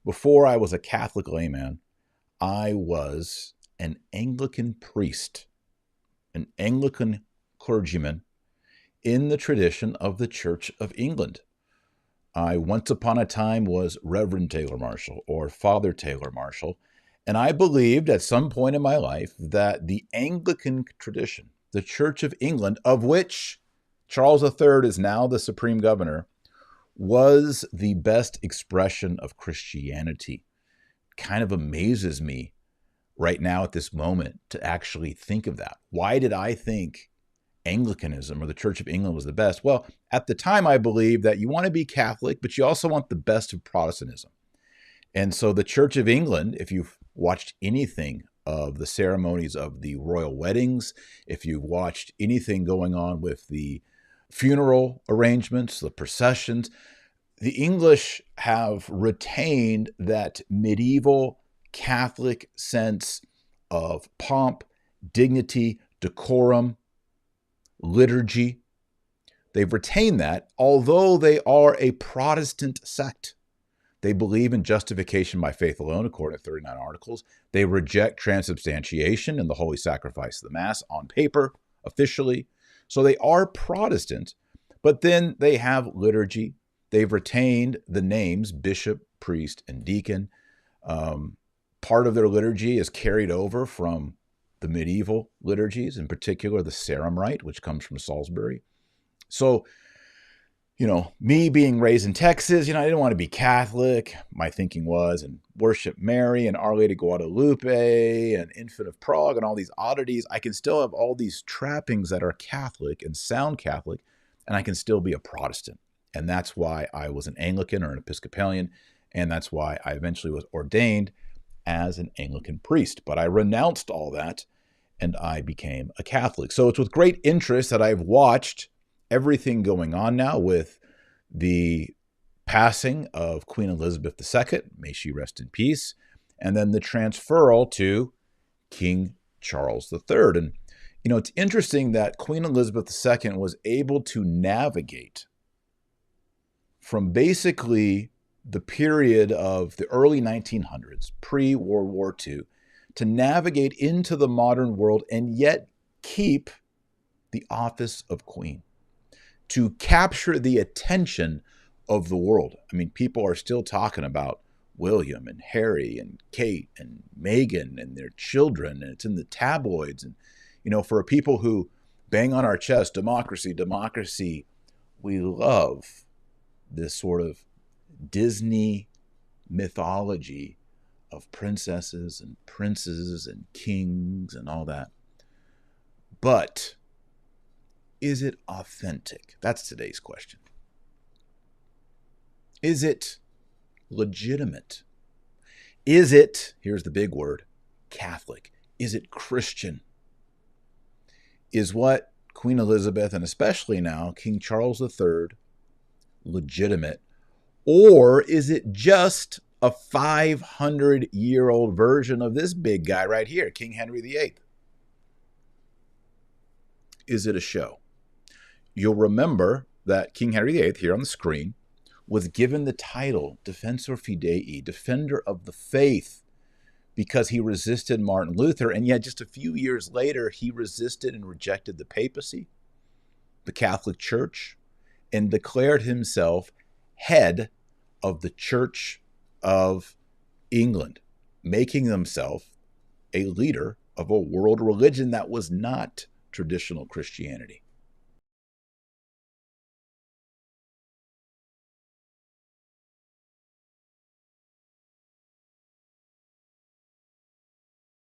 Before I was a Catholic layman, I was an Anglican priest, an Anglican clergyman in the tradition of the Church of England. I once upon a time was Reverend Taylor Marshall or Father Taylor Marshall, and I believed at some point in my life that the Anglican tradition, the Church of England, of which Charles III is now the supreme governor, was the best expression of Christianity. Kind of amazes me right now at this moment to actually think of that. Why did I think Anglicanism or the Church of England was the best? Well, at the time, I believed that you want to be Catholic, but you also want the best of Protestantism. And so the Church of England, if you've watched anything of the ceremonies of the royal weddings, if you've watched anything going on with the funeral arrangements, the processions, the English have retained that medieval Catholic sense of pomp, dignity, decorum, liturgy. They've retained that, although they are a Protestant sect. They believe in justification by faith alone, according to 39 Articles. They reject transubstantiation and the holy sacrifice of the Mass on paper, officially. So they are Protestant, but then they have liturgy. They've retained the names bishop, priest, and deacon. Part of their liturgy is carried over from the medieval liturgies, in particular the Sarum Rite, which comes from Salisbury. So, me being raised in Texas, I didn't want to be Catholic. My thinking was, and worship Mary and Our Lady Guadalupe and Infant of Prague and all these oddities. I can still have all these trappings that are Catholic and sound Catholic, and I can still be a Protestant. And that's why I was an Anglican or an Episcopalian, and that's why I eventually was ordained as an Anglican priest. But I renounced all that, and I became a Catholic. So it's with great interest that I've watched everything going on now with the passing of Queen Elizabeth II, may she rest in peace, and then the transferal to King Charles III. And, it's interesting that Queen Elizabeth II was able to navigate from basically the period of the early 1900s, pre-World War II, to navigate into the modern world and yet keep the office of queen, to capture the attention of the world. I mean, people are still talking about William and Harry and Kate and Meghan and their children, and it's in the tabloids. And, for people who bang on our chest, democracy, democracy, we love this sort of Disney mythology of princesses and princes and kings and all that. But is it authentic? That's today's question. Is it legitimate? Is it, here's the big word, Catholic? Is it Christian? Is what Queen Elizabeth, and especially now King Charles III, legitimate? Or is it just a 500-year-old version of this big guy right here, King Henry VIII? Is it a show? You'll remember that King Henry VIII, here on the screen, was given the title Defensor Fidei, Defender of the Faith, because he resisted Martin Luther, and yet just a few years later, he resisted and rejected the papacy, the Catholic Church, and declared himself head of the Church of England, making himself a leader of a world religion that was not traditional Christianity.